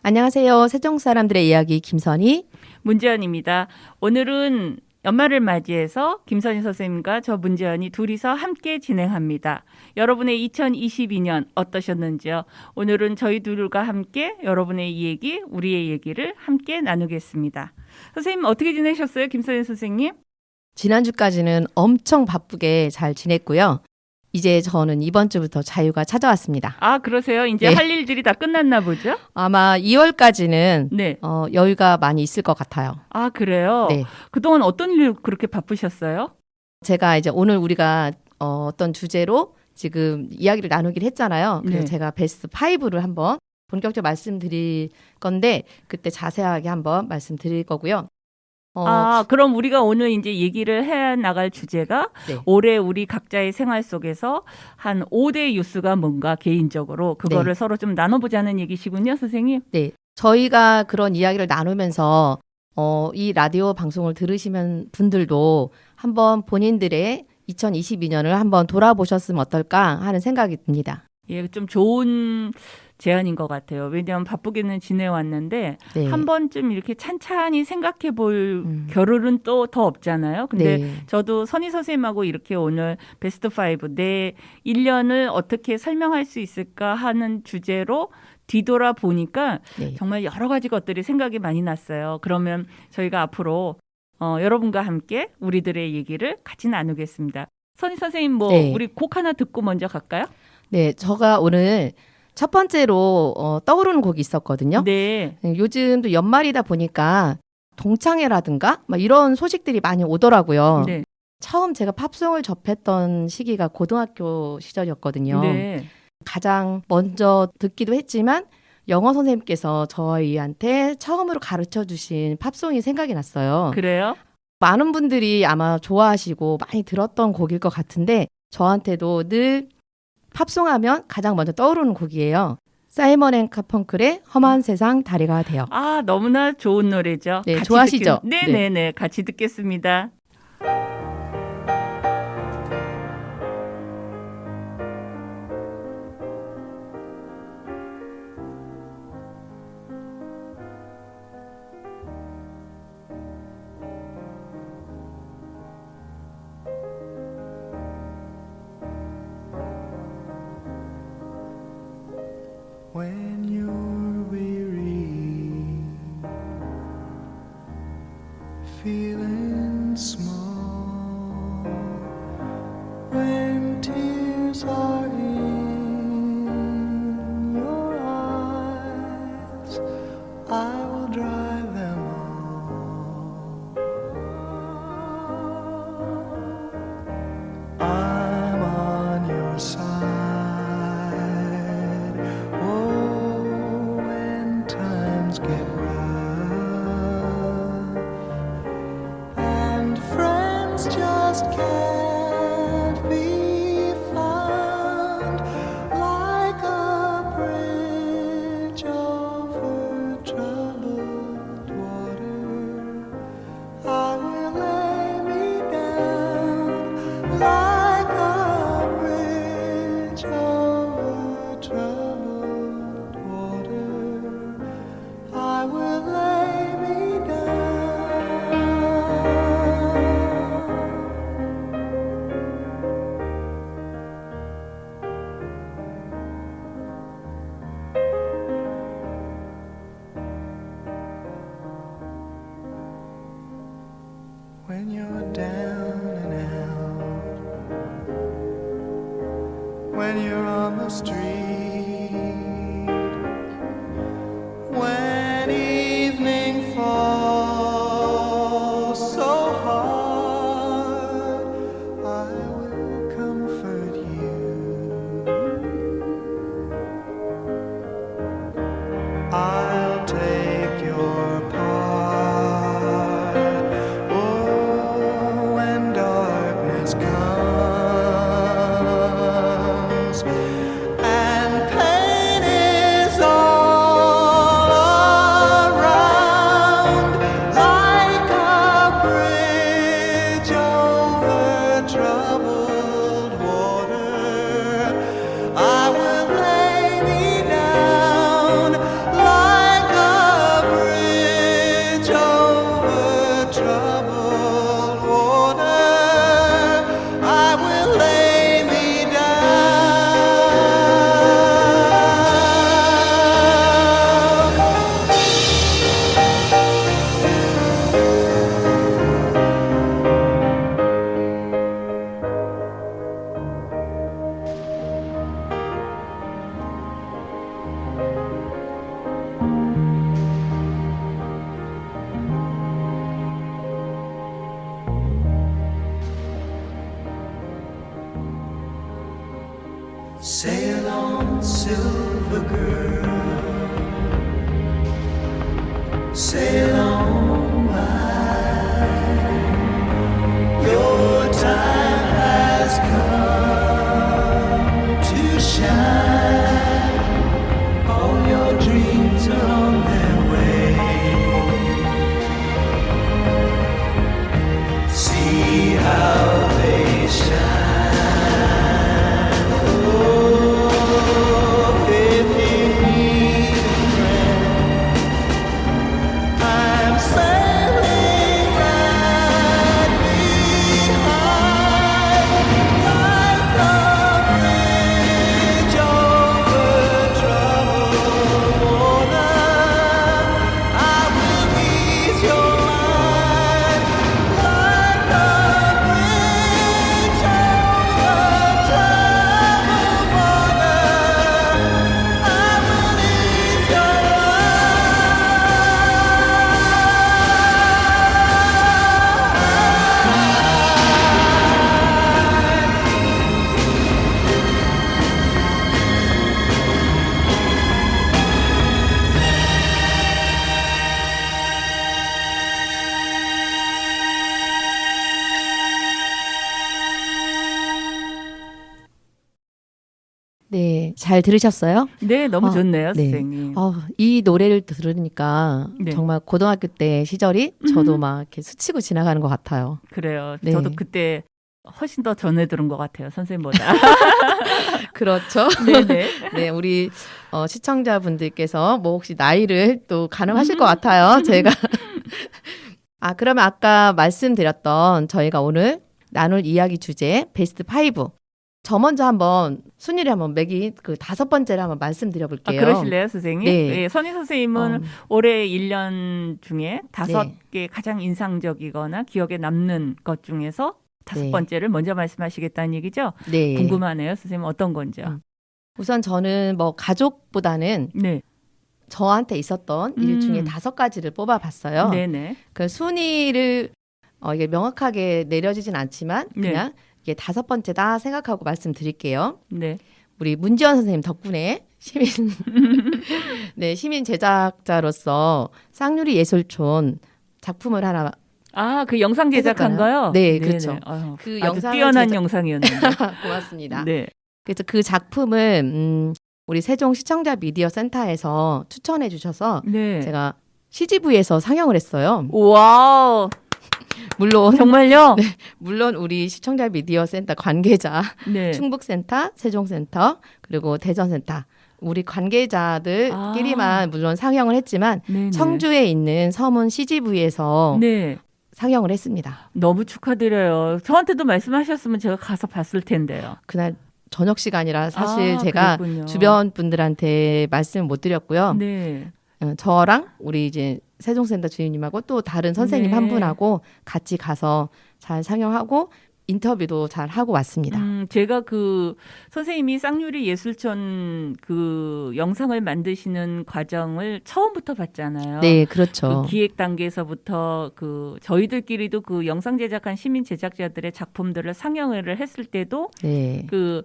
안녕하세요. 세종 사람들의 이야기 김선희. 문재현입니다. 오늘은 연말을 맞이해서 김선희 선생님과 저 문재현이 둘이서 함께 진행합니다. 여러분의 2022년 어떠셨는지요? 오늘은 저희 둘과 함께 여러분의 이야기, 우리의 얘기를 함께 나누겠습니다. 선생님 어떻게 지내셨어요? 김선희 선생님? 지난주까지는 엄청 바쁘게 잘 지냈고요. 이제 저는 이번 주부터 자유가 찾아왔습니다. 아, 그러세요? 이제 네. 할 일들이 다 끝났나 보죠? 아마 2월까지는 네. 여유가 많이 있을 것 같아요. 아, 그래요? 네. 그동안 어떤 일로 그렇게 바쁘셨어요? 제가 이제 오늘 우리가 어떤 주제로 지금 이야기를 나누기로 했잖아요. 그래서 네. 제가 베스트 5를 한번 본격적으로 말씀드릴 건데 그때 자세하게 한번 말씀드릴 거고요. 그럼 우리가 오늘 이제 얘기를 해 나갈 주제가 네. 올해 우리 각자의 생활 속에서 한 5대 뉴스가 뭔가 개인적으로 그거를 서로 좀 나눠보자는 얘기시군요, 선생님. 네. 저희가 그런 이야기를 나누면서 이 라디오 방송을 들으시면 분들도 한번 본인들의 2022년을 한번 돌아보셨으면 어떨까 하는 생각이 듭니다. 예, 좀 좋은 제안인 것 같아요. 왜냐하면 바쁘게는 지내왔는데 네. 한 번쯤 이렇게 찬찬히 생각해 볼 겨를은 또 더 없잖아요. 근데 네. 저도 선희 선생님하고 이렇게 오늘 베스트 5, 내 1년을 어떻게 설명할 수 있을까 하는 주제로 뒤돌아 보니까 네. 정말 여러 가지 것들이 생각이 많이 났어요. 그러면 저희가 앞으로 여러분과 함께 우리들의 얘기를 같이 나누겠습니다. 선희 선생님 네. 우리 곡 하나 듣고 먼저 갈까요? 네, 제가 오늘 첫 번째로 떠오르는 곡이 있었거든요. 네. 요즘도 연말이다 보니까 동창회라든가 막 이런 소식들이 많이 오더라고요. 네. 처음 제가 팝송을 접했던 시기가 고등학교 시절이었거든요. 네. 가장 먼저 듣기도 했지만 영어 선생님께서 저희한테 처음으로 가르쳐 주신 팝송이 생각이 났어요. 그래요? 많은 분들이 아마 좋아하시고 많이 들었던 곡일 것 같은데 저한테도 늘 팝송하면 가장 먼저 떠오르는 곡이에요. 사이먼 앤 가펑클의 험한 세상 다리가 돼요. 아, 너무나 좋은 노래죠. 네, 같이 좋아하시죠? 네네네. 같이 듣겠습니다. When you're weary, feeling small, when tears are in your eyes, I will dry them all. I'm on your side. Oh, when times get rough and friends just can't be found, like a bridge over troubled water, I will lay me down like a bridge over troubled water. I will lay me down. When you're down and out, when you're on the street, when evening falls so hard, I will comfort you. I'll take your part. Oh, when darkness comes silver girl, sail on by. Your time has come to shine. All your dreams are on their way. See how they shine. Oh, if you need a friend, I'm sailing right behind, like a bridge over troubled water. I will ease your mind, like a bridge over troubled water. I will ease your 네, 잘 들으셨어요? 네, 너무 아, 좋네요, 네. 선생님. 이 노래를 들으니까 네. 정말 고등학교 때 시절이 저도 막 이렇게 스치고 지나가는 것 같아요. 그래요. 네. 저도 그때 훨씬 더 전에 들은 것 같아요, 선생님보다. 그렇죠. 네네. 네, 우리 시청자분들께서 뭐 혹시 나이를 또 가늠하실 것 같아요. 제가 그러면 아까 말씀드렸던 저희가 오늘 나눌 이야기 주제 베스트 5. 저 먼저 한번 순위를 한번 매기 그 5번째를 한번 말씀드려볼게요. 그러실래요, 선생님? 네. 네, 선희 선생님은 올해 1년 중에 5개 네. 가장 인상적이거나 기억에 남는 것 중에서 5번째를 먼저 말씀하시겠다는 얘기죠? 네. 궁금하네요, 선생님 어떤 건지요? 우선 저는 뭐 가족보다는 네. 저한테 있었던 일 중에 5가지를 뽑아봤어요. 네네. 그 순위를 이게 명확하게 내려지진 않지만 네. 그냥 이게 5번째다 생각하고 말씀드릴게요. 네. 우리 문지원 선생님 덕분에 시민 제작자로서 쌍유리 예술촌 작품을 하나 그 영상 제작한 해줬잖아요. 거요? 네, 네네. 그렇죠. 그 그 아주 영상을 뛰어난 영상이었는데. 고맙습니다. 네. 그래서 그 작품을 우리 세종 시청자 미디어 센터에서 추천해 주셔서 네. 제가 CGV에서 상영을 했어요. 와우. 물론 정말요? 물론 우리 시청자 미디어 센터 관계자 네. 충북센터, 세종센터 그리고 대전센터 우리 관계자들끼리만 물론 상영을 했지만 네네. 청주에 있는 서문 CGV에서 네. 상영을 했습니다. 너무 축하드려요. 저한테도 말씀하셨으면 제가 가서 봤을 텐데요. 그날 저녁 시간이라 사실 제가 그랬군요. 주변 분들한테 말씀을 못 드렸고요. 네. 저랑 우리 이제 세종센터 주임님하고 또 다른 선생님 네. 한 분하고 같이 가서 잘 상영하고 인터뷰도 잘 하고 왔습니다. 제가 그 선생님이 쌍유리 예술촌 그 영상을 만드시는 과정을 처음부터 봤잖아요. 네, 그렇죠. 그 기획 단계에서부터 그 저희들끼리도 그 영상 제작한 시민 제작자들의 작품들을 상영을 했을 때도 네. 그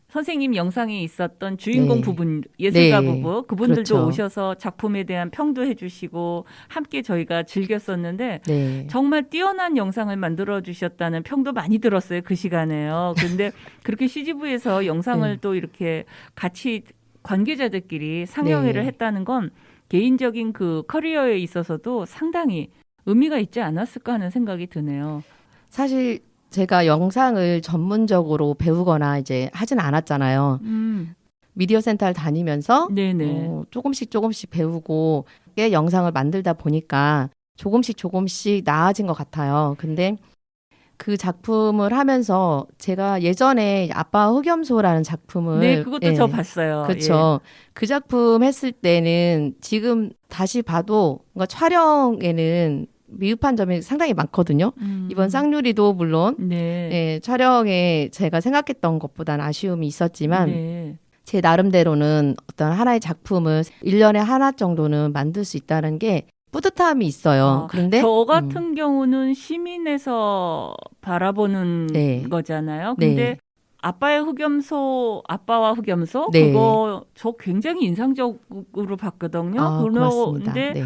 선생님 영상에 있었던 주인공 네. 부분 예술가 네. 부부 그분들도 그렇죠. 오셔서 작품에 대한 평도 해주시고 함께 저희가 즐겼었는데 네. 정말 뛰어난 영상을 만들어 주셨다는 평도 많이 들었어요 그 시간에요. 그런데 그렇게 CGV에서 영상을 네. 또 이렇게 같이 관계자들끼리 상영회를 네. 했다는 건 개인적인 그 커리어에 있어서도 상당히 의미가 있지 않았을까 하는 생각이 드네요. 사실 제가 영상을 전문적으로 배우거나 이제 하진 않았잖아요. 미디어 센터를 다니면서 네네. 조금씩 배우고 영상을 만들다 보니까 조금씩 나아진 것 같아요. 근데 그 작품을 하면서 제가 예전에 아빠 흑염소라는 작품을 네, 그것도 예, 저 봤어요. 그렇죠. 그 작품 했을 때는 지금 다시 봐도 뭔가 촬영에는 미흡한 점이 상당히 많거든요. 이번 쌍유리도 물론 네. 예, 촬영에 제가 생각했던 것보다는 아쉬움이 있었지만 네. 제 나름대로는 어떤 하나의 작품을 1년에 하나 정도는 만들 수 있다는 게 뿌듯함이 있어요. 그런데 저 같은 경우는 시민에서 바라보는 네. 거잖아요. 근데 네. 아빠와 흑염소 네. 그거 저 굉장히 인상적으로 봤거든요. 아, 고맙습니다. 그런데 네.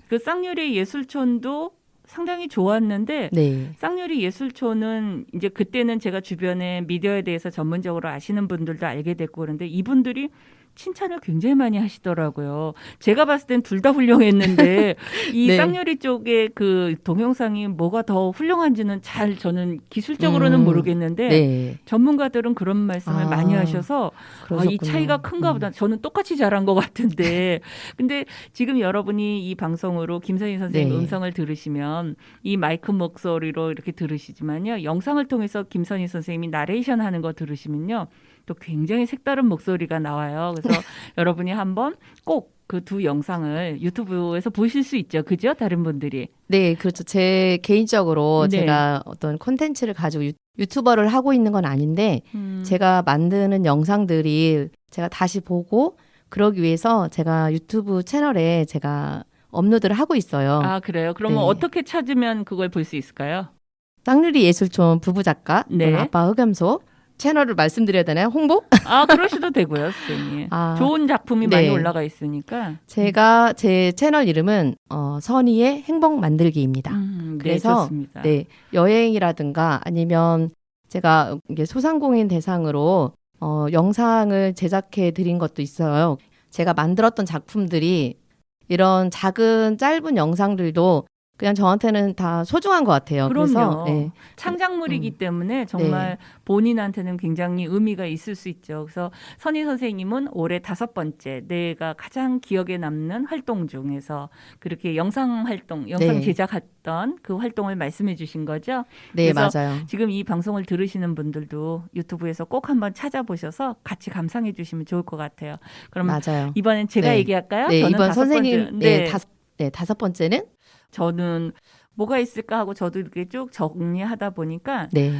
그 쌍유리 예술촌도 상당히 좋았는데 네. 쌍유리 예술촌은 이제 그때는 제가 주변에 미디어에 대해서 전문적으로 아시는 분들도 알게 됐고 그런데 이분들이 칭찬을 굉장히 많이 하시더라고요. 제가 봤을 땐 둘 다 훌륭했는데 이 네. 쌍유리 쪽의 그 동영상이 뭐가 더 훌륭한지는 잘 저는 기술적으로는 모르겠는데 네. 전문가들은 그런 말씀을 아, 많이 하셔서 그러셨군요. 이 차이가 큰가 보다. 저는 똑같이 잘한 것 같은데. 근데 지금 여러분이 이 방송으로 김선희 선생님 네. 음성을 들으시면 이 마이크 목소리로 이렇게 들으시지만요. 영상을 통해서 김선희 선생님이 나레이션 하는 거 들으시면요. 또 굉장히 색다른 목소리가 나와요. 그래서 여러분이 한번 꼭 그 두 영상을 유튜브에서 보실 수 있죠. 그죠? 다른 분들이. 네, 그렇죠. 제 개인적으로 네. 제가 어떤 콘텐츠를 가지고 유튜버를 하고 있는 건 아닌데 음. 제가 만드는 영상들이 제가 다시 보고 그러기 위해서 제가 유튜브 채널에 제가 업로드를 하고 있어요. 아, 그래요? 그러면 네. 어떻게 찾으면 그걸 볼 수 있을까요? 쌍유리 예술촌 부부작가 네. 또는 아빠 흑염소 채널을 말씀드려야 되나요? 홍보? 아, 그러셔도 되고요, 선생님. 아, 좋은 작품이 네. 많이 올라가 있으니까. 제가 제 채널 이름은 선희의 행복 만들기입니다. 네, 그래서 좋습니다. 네, 여행이라든가 아니면 제가 이게 소상공인 대상으로 영상을 제작해 드린 것도 있어요. 제가 만들었던 작품들이 이런 작은 짧은 영상들도 그냥 저한테는 다 소중한 것 같아요. 그래서 그럼요. 네, 창작물이기 때문에 정말 본인한테는 굉장히 의미가 있을 수 있죠. 그래서 선희 선생님은 올해 5번째 내가 가장 기억에 남는 활동 중에서 그렇게 영상 네. 제작했던 그 활동을 말씀해 주신 거죠. 네, 그래서 맞아요. 지금 이 방송을 들으시는 분들도 유튜브에서 꼭 한번 찾아보셔서 같이 감상해 주시면 좋을 것 같아요. 그럼 맞아요. 이번엔 제가 네. 얘기할까요? 네, 저는 이번 5번째. 선생님 다섯 번째는 저는 뭐가 있을까 하고 저도 이렇게 쭉 정리하다 보니까 네.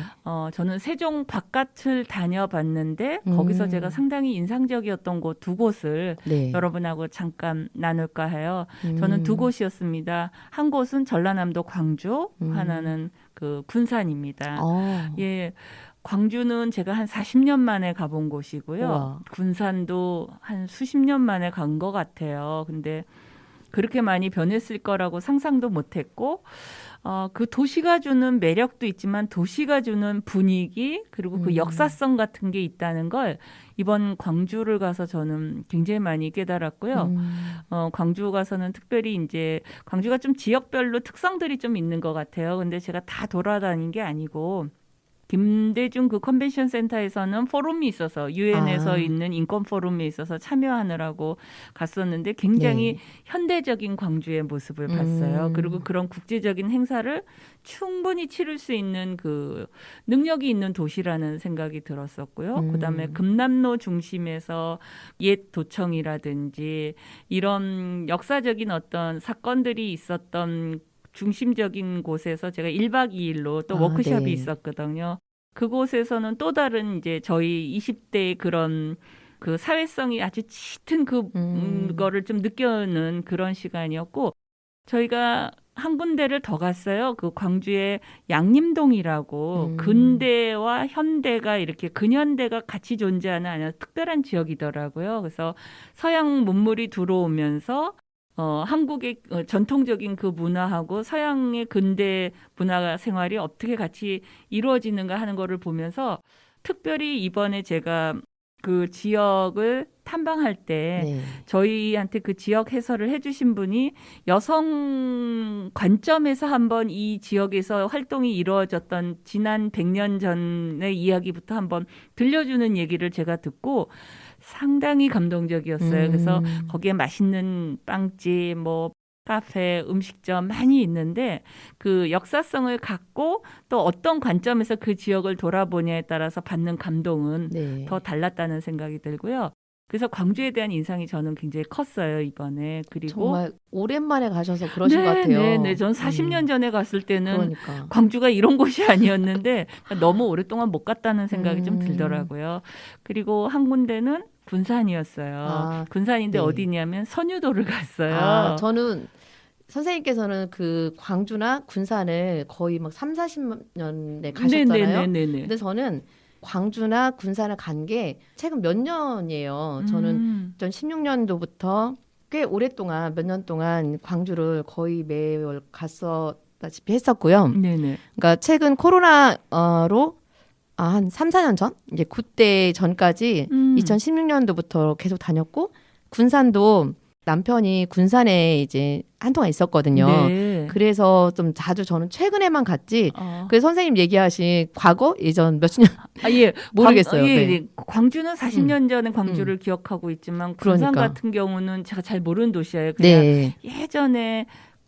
저는 세종 바깥을 다녀봤는데 거기서 제가 상당히 인상적이었던 곳 두 곳을 네. 여러분하고 잠깐 나눌까 해요. 저는 두 곳이었습니다. 한 곳은 전라남도 광주, 하나는 그 군산입니다. 예. 광주는 제가 한 40년 만에 가본 곳이고요. 우와. 군산도 한 수십 년 만에 간 것 같아요. 근데 그렇게 많이 변했을 거라고 상상도 못했고 그 도시가 주는 매력도 있지만 도시가 주는 분위기 그리고 그 역사성 같은 게 있다는 걸 이번 광주를 가서 저는 굉장히 많이 깨달았고요. 광주 가서는 특별히 이제 광주가 좀 지역별로 특성들이 좀 있는 것 같아요. 근데 제가 다 돌아다닌 게 아니고 김대중 그 컨벤션 센터에서는 포럼이 있어서 유엔에서 있는 인권 포럼에 있어서 참여하느라고 갔었는데 굉장히 네. 현대적인 광주의 모습을 봤어요. 그리고 그런 국제적인 행사를 충분히 치를 수 있는 그 능력이 있는 도시라는 생각이 들었었고요. 그다음에 금남로 중심에서 옛 도청이라든지 이런 역사적인 어떤 사건들이 있었던 중심적인 곳에서 제가 1박 2일로 또 워크숍이 네. 있었거든요. 그곳에서는 또 다른 이제 저희 20대의 그런 그 사회성이 아주 짙은 그거를 좀 느껴는 그런 시간이었고 저희가 한 군데를 더 갔어요. 그 광주의 양림동이라고 근대와 현대가 이렇게 근현대가 같이 존재하는 아주 특별한 지역이더라고요. 그래서 서양 문물이 들어오면서 한국의 전통적인 그 문화하고 서양의 근대 문화 생활이 어떻게 같이 이루어지는가 하는 거를 보면서 특별히 이번에 제가 그 지역을 탐방할 때 네. 저희한테 그 지역 해설을 해주신 분이 여성 관점에서 한번 이 지역에서 활동이 이루어졌던 지난 100년 전의 이야기부터 한번 들려주는 얘기를 제가 듣고 상당히 감동적이었어요. 그래서 거기에 맛있는 빵집, 뭐 카페, 음식점 많이 있는데 그 역사성을 갖고 또 어떤 관점에서 그 지역을 돌아보냐에 따라서 받는 감동은 네. 더 달랐다는 생각이 들고요. 그래서 광주에 대한 인상이 저는 굉장히 컸어요, 이번에. 그리고 정말 오랜만에 가셔서 그러신 것 같아요. 네. 전 40년 전에 갔을 때는 그러니까. 광주가 이런 곳이 아니었는데 너무 오랫동안 못 갔다는 생각이 좀 들더라고요. 그리고 한 군데는 군산이었어요. 군산인데 네. 어디냐면 선유도를 갔어요. 저는 선생님께서는 그 광주나 군산을 거의 막 3, 40년에 가셨잖아요. 네네네네. 근데 저는 광주나 군산을 간 게 최근 몇 년이에요. 저는 2016년도부터 꽤 오랫동안 몇 년 동안 광주를 거의 매월 갔었다시피 했었고요. 네네. 그러니까 최근 코로나로 한 3, 4년 전? 이제 그때 전까지 2016년도부터 계속 다녔고 군산도 남편이 군산에 이제 한동안 있었거든요. 네. 그래서 좀 자주 저는 최근에만 갔지. 어. 그래서 선생님 얘기하신 과거 예전 몇십 년 예, 모르겠어요. 예, 네. 예. 광주는 40년 전에 광주를 기억하고 있지만 군산 그러니까. 같은 경우는 제가 잘 모르는 도시예요. 그냥 네. 예전에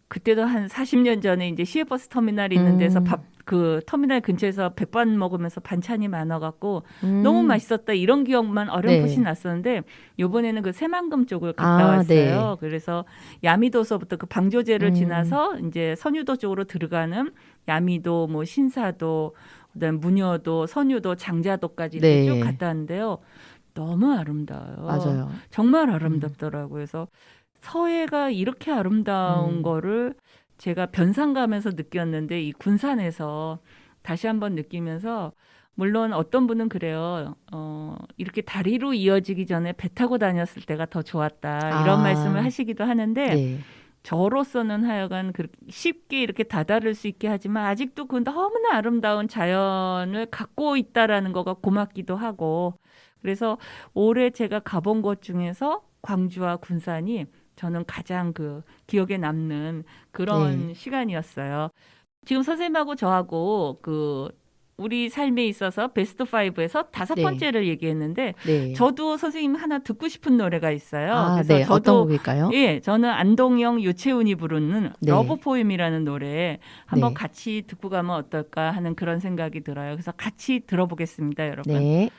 그때도 한 40년 전에 이제 시외버스 터미널이 있는 데서 그 터미널 근처에서 백반 먹으면서 반찬이 많아갖고 너무 맛있었다 이런 기억만 어렴풋이 네. 났었는데 요번에는 그 새만금 쪽을 갔다 왔어요. 네. 그래서 야미도서부터 그 방조제를 지나서 이제 선유도 쪽으로 들어가는 야미도, 뭐 신사도, 그다음 문여도, 선유도, 장자도까지 이렇게 네. 쭉 갔다 왔는데요. 너무 아름다워요. 맞아요. 정말 아름답더라고요. 그래서 서해가 이렇게 아름다운 거를 제가 변산 가면서 느꼈는데 이 군산에서 다시 한번 느끼면서 물론 어떤 분은 그래요. 이렇게 다리로 이어지기 전에 배 타고 다녔을 때가 더 좋았다. 이런 아. 말씀을 하시기도 하는데 네. 저로서는 하여간 그렇게 쉽게 이렇게 다다를 수 있게 하지만 아직도 그 너무나 아름다운 자연을 갖고 있다라는 거가 고맙기도 하고 그래서 올해 제가 가본 곳 중에서 광주와 군산이 저는 가장 그 기억에 남는 그런 시간이었어요. 지금 선생님하고 저하고 그 우리 삶에 있어서 베스트 5에서 5번째를 얘기했는데 네. 저도 선생님 하나 듣고 싶은 노래가 있어요. 아, 그래서 네. 어떤 저도 곡일까요? 예, 저는 안동영, 유채훈이 부르는 네. 러브 포엠이라는 노래 한번 네. 같이 듣고 가면 어떨까 하는 그런 생각이 들어요. 그래서 같이 들어보겠습니다, 여러분. 네.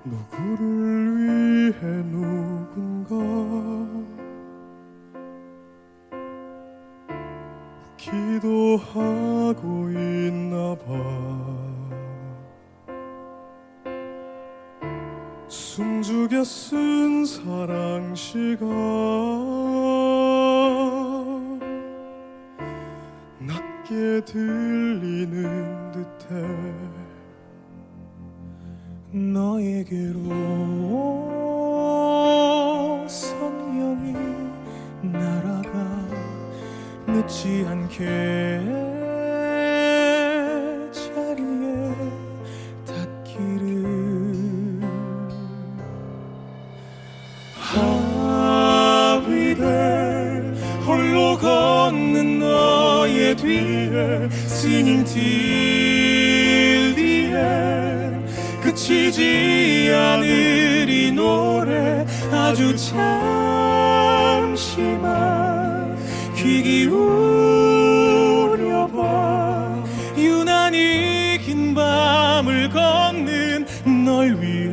누구를 위해 누군가 기도하고 있나 봐. 숨죽여 쓴 사랑 시가 낮게 들리는 듯해 너에게로 선명히 날아가 늦지 않게 자리에 닿기를 하위대 홀로 걷는 너의 뒤에 스님 딜리에 그치지 않을 이 노래 아주 잠시만 귀 기울여봐 유난히 긴 밤을 걷는 널 위해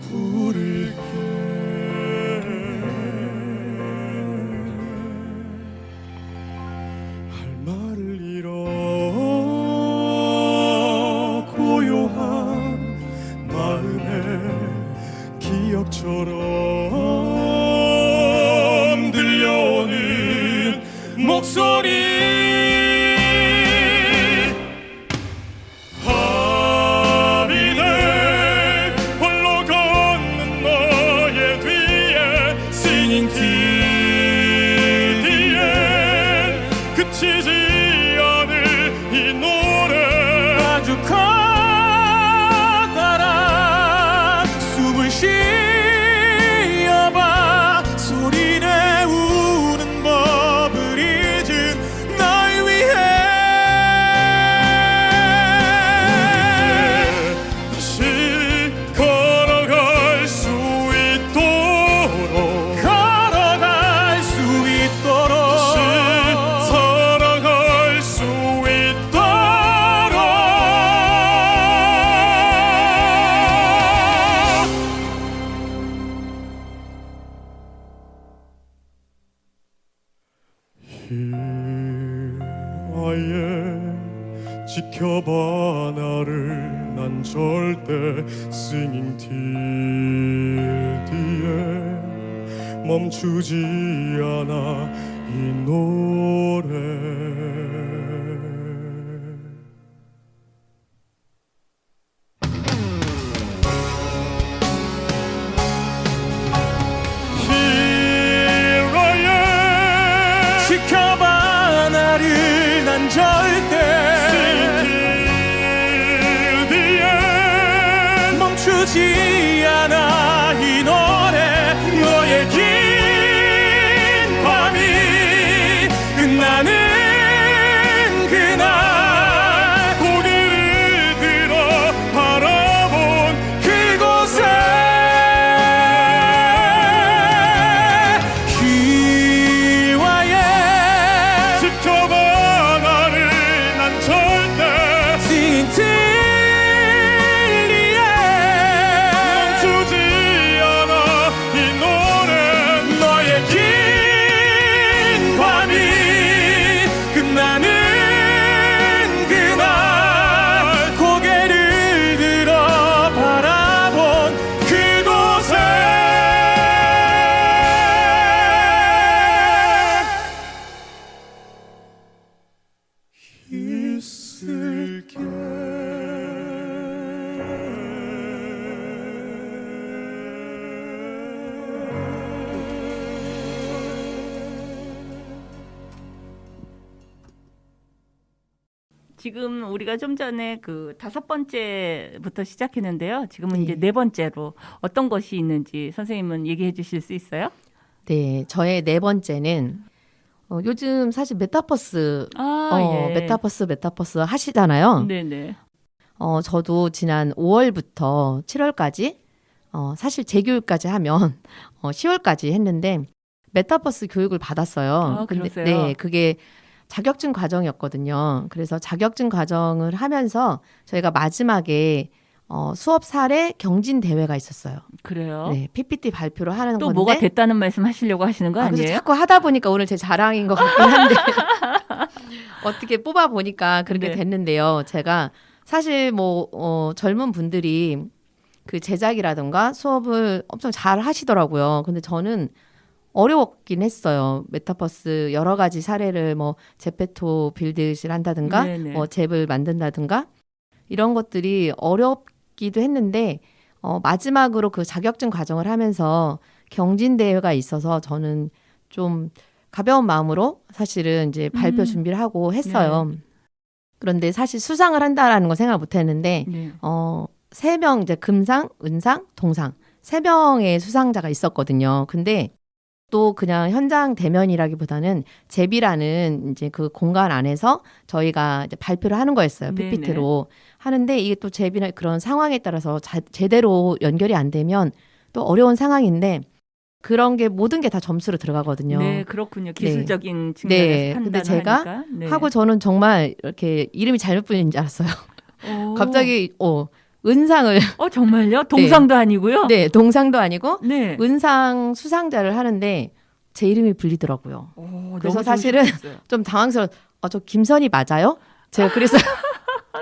부를게 할 말을 잃어 기억처럼 들려 아예 지켜봐 나를 난 절대 singing till the end 멈추지 않아 이 노래 Here I am 지켜봐 나를 난 절대 멈추지 않아 이 노래 너의 긴 밤이 끝나는 그날 고개를 들어 바라본 그곳에 Here I am 지켜봐 나를 난 절대 있을게 지금 우리가 좀 전에 그 5번째부터 시작했는데요. 지금은 네. 이제 4번째로 어떤 것이 있는지 선생님은 얘기해 주실 수 있어요? 네, 저의 4번째는 요즘 사실 메타버스 예. 메타버스 하시잖아요. 네네. 저도 지난 5월부터 7월까지 사실 재교육까지 하면 10월까지 했는데 메타버스 교육을 받았어요. 그러세요? 네, 그게 자격증 과정이었거든요. 그래서 자격증 과정을 하면서 저희가 마지막에 수업 사례 경진 대회가 있었어요. 그래요? 네, PPT 발표를 하는 또 건데 뭐가 됐다는 말씀 하시려고 하시는 거 그래서 아니에요? 자꾸 하다 보니까 오늘 제 자랑인 것 같긴 한데 어떻게 뽑아 보니까 그렇게 네. 됐는데요. 제가 사실 젊은 분들이 그 제작이라든가 수업을 엄청 잘 하시더라고요. 근데 저는 어려웠긴 했어요. 메타버스 여러 가지 사례를 제페토 빌드를 한다든가 네네. 잽을 만든다든가 이런 것들이 어렵기도 했는데 마지막으로 그 자격증 과정을 하면서 경진대회가 있어서 저는 좀 가벼운 마음으로 사실은 이제 발표 준비를 하고 했어요. 그런데 사실 수상을 한다라는 건 생각 못 했는데 네. 3명 이제 금상, 은상, 동상 3명의 수상자가 있었거든요. 근데 또 그냥 현장 대면이라기보다는 잽이라는 이제 그 공간 안에서 저희가 이제 발표를 하는 거였어요. 네네. PPT로 하는데 이게 또 잽이나 그런 상황에 따라서 제대로 연결이 안 되면 또 어려운 상황인데 그런 게 모든 게 다 점수로 들어가거든요. 네, 그렇군요. 네. 기술적인 측면에서 네. 판단을 근데 제가 하니까. 네. 하고 저는 정말 이렇게 이름이 잘못 불린 줄 알았어요. 오. 갑자기 은상을 정말요? 동상도 아니고요? 네, 동상도 아니고 네. 은상 수상자를 하는데 제 이름이 불리더라고요. 오, 그래서 너무 사실은 좋으셨어요. 좀 당황스러워. 저 김선희 맞아요? 제가 그래서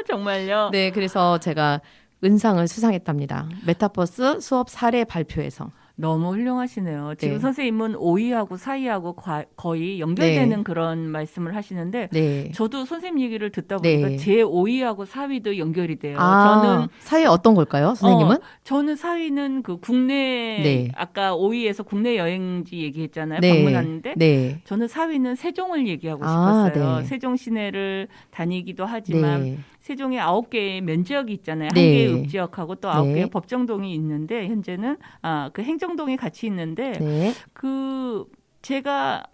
정말요? 네, 그래서 제가 은상을 수상했답니다. 메타버스 수업 사례 발표에서. 너무 훌륭하시네요. 지금 네. 선생님은 오이하고 사이하고 거의 연결되는 네. 그런 말씀을 하시는데 네. 저도 선생님 얘기를 듣다 보니까 네. 제 오이하고 사위도 연결이 돼요. 저는 사회 어떤 걸까요, 선생님은? 저는 사위는 그 국내 네. 아까 오이에서 국내 여행지 얘기했잖아요. 네. 방문하는데 네. 저는 사위는 세종을 얘기하고 아, 싶었어요. 네. 세종 시내를 다니기도 하지만 네. 세종에 9개의 면지역이 있잖아요. 네. 1개의 읍지역하고 또 9개의 네. 법정동이 있는데 현재는 그 행정동이 같이 있는데 네.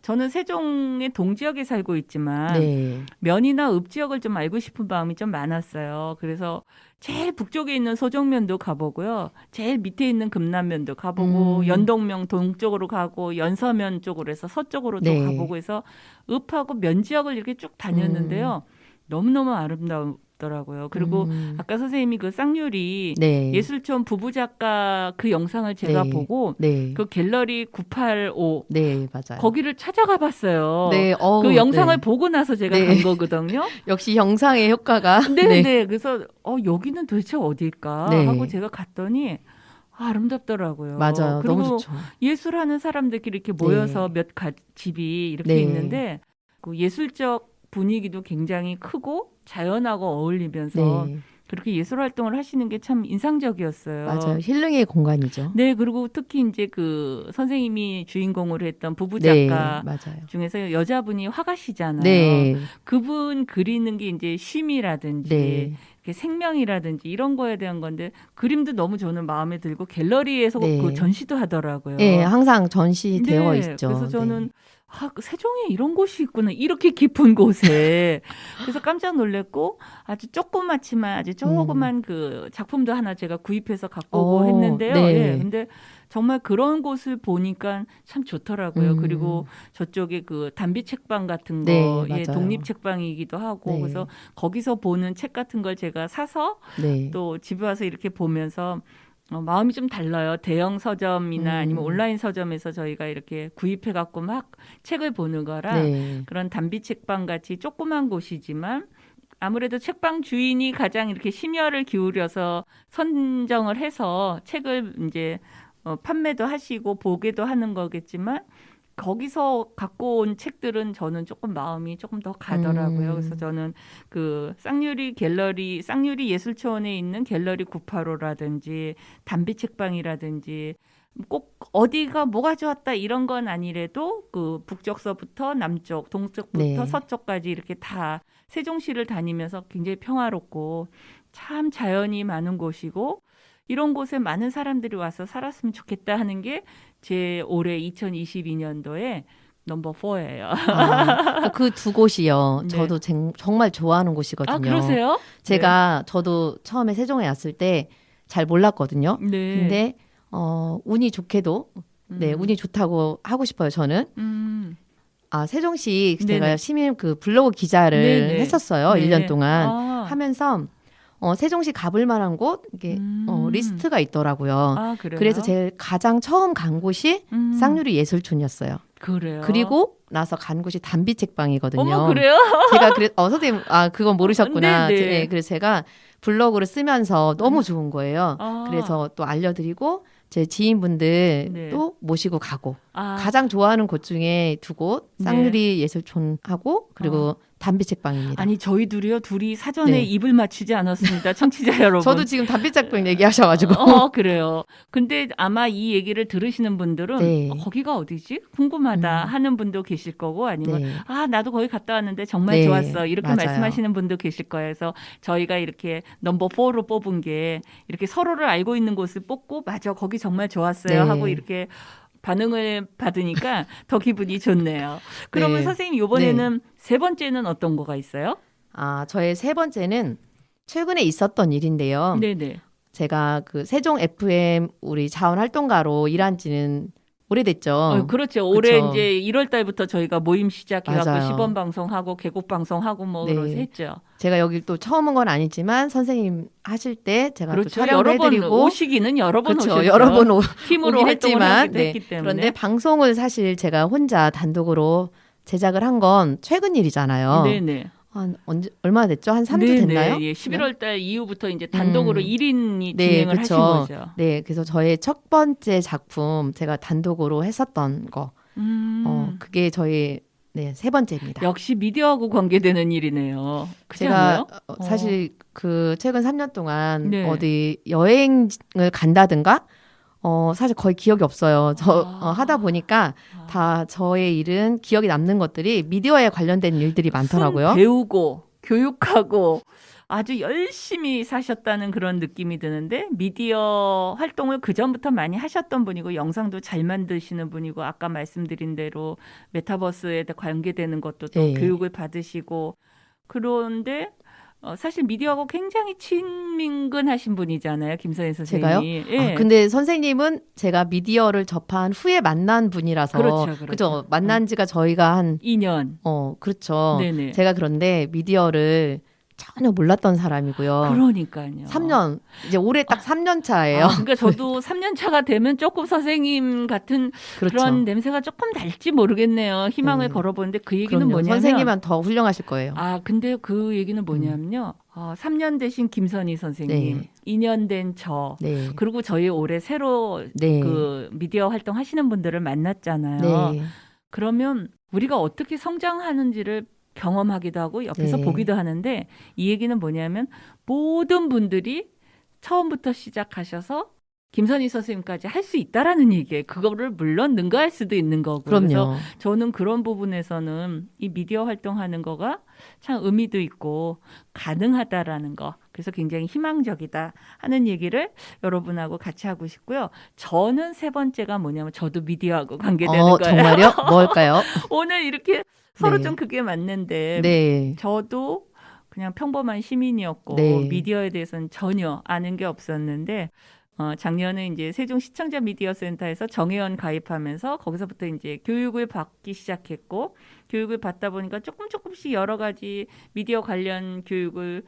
저는 세종의 동지역에 살고 있지만 네. 면이나 읍지역을 좀 알고 싶은 마음이 좀 많았어요. 그래서 제일 북쪽에 있는 소정면도 가보고요. 제일 밑에 있는 금남면도 가보고 연동면 동쪽으로 가고 연서면 쪽으로 해서 서쪽으로도 네. 가보고 해서 읍하고 면 지역을 이렇게 쭉 다녔는데요. 너무너무 아름다운 아름답더라고요. 그리고 아까 선생님이 그 쌍유리 네. 예술촌 부부 작가 그 영상을 제가 네. 보고 네. 그 갤러리 985 네, 맞아요. 거기를 찾아가 봤어요. 네, 그 영상을 네. 보고 나서 제가 네. 간 거거든요. 역시 영상의 효과가 네, 네. 그래서 여기는 도대체 어디일까 네. 하고 제가 갔더니 아름답더라고요. 맞아요. 그리고 너무 좋죠. 예술하는 사람들끼리 이렇게 모여서 집이 이렇게 네. 있는데 그 예술적 분위기도 굉장히 크고 자연하고 어울리면서 네. 그렇게 예술 활동을 하시는 게 참 인상적이었어요. 맞아요. 힐링의 공간이죠. 네, 그리고 특히 이제 그 선생님이 주인공으로 했던 부부 네, 작가 맞아요. 중에서 여자분이 화가시잖아요. 네. 그분 그리는 게 이제 쉼이라든지 네. 이렇게 생명이라든지 이런 거에 대한 건데 그림도 너무 저는 마음에 들고 갤러리에서 네. 그 전시도 하더라고요. 네, 항상 전시되어 네, 있죠. 그래서 네. 저는 그 세종에 이런 곳이 있구나. 이렇게 깊은 곳에. 그래서 깜짝 놀랐고 아주 조그맣지만 아주 조그만 그 작품도 하나 제가 구입해서 갖고 오고 했는데요. 네. 예, 근데 정말 그런 곳을 보니까 참 좋더라고요. 그리고 저쪽에 그 단비 책방 같은 거, 네, 예, 맞아요. 독립 책방이기도 하고 네. 그래서 거기서 보는 책 같은 걸 제가 사서 네. 또 집에 와서 이렇게 보면서 마음이 좀 달라요. 대형 서점이나 아니면 온라인 서점에서 저희가 이렇게 구입해 갖고 막 책을 보는 거라 네. 그런 단비 책방 같이 조그만 곳이지만 아무래도 책방 주인이 가장 이렇게 심혈을 기울여서 선정을 해서 책을 이제 판매도 하시고 보게도 하는 거겠지만 거기서 갖고 온 책들은 저는 조금 마음이 조금 더 가더라고요. 그래서 저는 그 쌍유리 갤러리, 쌍유리 예술촌에 있는 갤러리 985라든지 단비 책방이라든지 꼭 어디가 뭐가 좋았다 이런 건 아니래도 그 북쪽서부터 남쪽, 동쪽부터 네. 서쪽까지 이렇게 다 세종시를 다니면서 굉장히 평화롭고 참 자연이 많은 곳이고 이런 곳에 많은 사람들이 와서 살았으면 좋겠다 하는 게 제 올해 2022년도에 넘버 4예요. 그 두 곳이요. 네. 저도 정말 좋아하는 곳이거든요. 아, 그러세요? 제가 저도 처음에 세종에 왔을 때 잘 몰랐거든요. 네. 근데 운이 좋게도 네, 운이 좋다고 하고 싶어요. 저는. 세종시 제가 네네. 시민 그 블로그 기자를 네네. 했었어요. 네. 1년 동안 하면서 하면서 세종시 가볼 만한 곳 이게 리스트가 있더라고요. 아, 그래요? 그래서 제일 가장 처음 간 곳이 쌍유리 예술촌이었어요. 그래요. 그리고 나서 간 곳이 단비 책방이거든요. 어머, 그래요? 제가 선생님 그건 모르셨구나. 네네. 네, 그래서 제가 블로그를 쓰면서 너무 좋은 거예요. 아. 그래서 또 알려드리고 제 지인분들 네. 또 모시고 가고 아, 가장 좋아하는 곳 중에 두 곳 네. 쌍유리 예술촌하고 그리고 단비 책방입니다. 아니 저희 둘이 사전에 네. 입을 맞추지 않았습니다. 청취자 여러분. 저도 지금 단비 책방 얘기하셔가지고 그래요. 근데 아마 이 얘기를 들으시는 분들은 네. 거기가 어디지? 궁금하다 하는 분도 계실 거고 아니면 네. 나도 거기 갔다 왔는데 정말 네, 좋았어. 이렇게 맞아요. 말씀하시는 분도 계실 거예요. 그래서 저희가 이렇게 넘버 4로 뽑은 게 이렇게 서로를 알고 있는 곳을 뽑고 맞아 거기 정말 좋았어요 네. 하고 이렇게 반응을 받으니까 더 기분이 좋네요. 그러면 네. 선생님 이번에는 세 번째는 어떤 거가 있어요? 저의 세 번째는 최근에 있었던 일인데요. 네네. 제가 그 세종 FM 우리 자원활동가로 일한 지는 오래됐죠. 그렇죠. 올해 그쵸. 이제 1월 달부터 저희가 모임 시작해갖고 맞아요. 시범 방송하고 개국 방송하고 뭐 네. 그러서 했죠. 제가 여기 또 처음 온 건 아니지만 선생님 하실 때 제가 또 그렇죠. 촬영을 여러 번 해드리고 오시기는 여러 번 그렇죠. 오셨죠. 여러 번 팀으로 오긴 활동을 했지만 하기도 네. 했기 때문에. 그런데 방송을 사실 제가 혼자 단독으로 제작을 한 건 최근 일이잖아요. 네네. 한 얼마 됐죠? 한 3주 네네. 됐나요? 예, 11월 달 이후부터 이제 단독으로 1인이 네, 진행을 그쵸. 하신 거죠. 네, 그래서 저의 첫 번째 작품 제가 단독으로 했었던 거, 그게 저희 세 번째입니다. 역시 미디어하고 관계되는 일이네요. 그렇지 제가 않아요? 사실 그 최근 3년 동안 네. 어디 여행을 간다든가 사실 거의 기억이 없어요. 하다 보니까 다 저의 일은 기억에 남는 것들이 미디어에 관련된 일들이 많더라고요. 배우고 교육하고 아주 열심히 사셨다는 그런 느낌이 드는데 미디어 활동을 그전부터 많이 하셨던 분이고 영상도 잘 만드시는 분이고 아까 말씀드린 대로 메타버스에 관계되는 것도 또 네. 교육을 받으시고 그런데 사실 미디어하고 굉장히 친민근하신 분이잖아요. 김선희 제가요? 선생님이. 예. 근데 선생님은 제가 미디어를 접한 후에 만난 분이라서 그렇죠. 그죠? 만난 지가 저희가 한 2년. 그렇죠. 네네. 제가 그런데 미디어를 전혀 몰랐던 사람이고요. 그러니까요. 3년 이제 올해 딱 3년 차예요. 그러니까 저도 3년 차가 되면 조금 선생님 같은 그렇죠. 그런 냄새가 조금 날지 모르겠네요. 희망을 네. 걸어보는데 그 얘기는 그럼요. 뭐냐면 선생님은 더 훌륭하실 거예요. 근데 그 얘기는 뭐냐면요. 3년 되신 김선희 선생님, 네. 2년 된 저, 네. 그리고 저희 올해 새로 네. 그 미디어 활동하시는 분들을 만났잖아요. 네. 그러면 우리가 어떻게 성장하는지를 경험하기도 하고 옆에서 네. 보기도 하는데 이 얘기는 뭐냐면 모든 분들이 처음부터 시작하셔서 김선희 선생님까지 할 수 있다라는 얘기예요. 그거를 물론 능가할 수도 있는 거고. 그래서 그럼요. 저는 그런 부분에서는 이 미디어 활동하는 거가 참 의미도 있고 가능하다라는 거. 그래서 굉장히 희망적이다 하는 얘기를 여러분하고 같이 하고 싶고요. 저는 세 번째가 뭐냐면 저도 미디어하고 관계되는 거예요. 정말요? 뭘까요? 오늘 이렇게 서로 네. 좀 그게 맞는데 네. 저도 그냥 평범한 시민이었고 네. 미디어에 대해서는 전혀 아는 게 없었는데 작년에 이제 세종 시청자 미디어 센터에서 정회원 가입하면서 거기서부터 이제 교육을 받기 시작했고 교육을 받다 보니까 조금씩 여러 가지 미디어 관련 교육을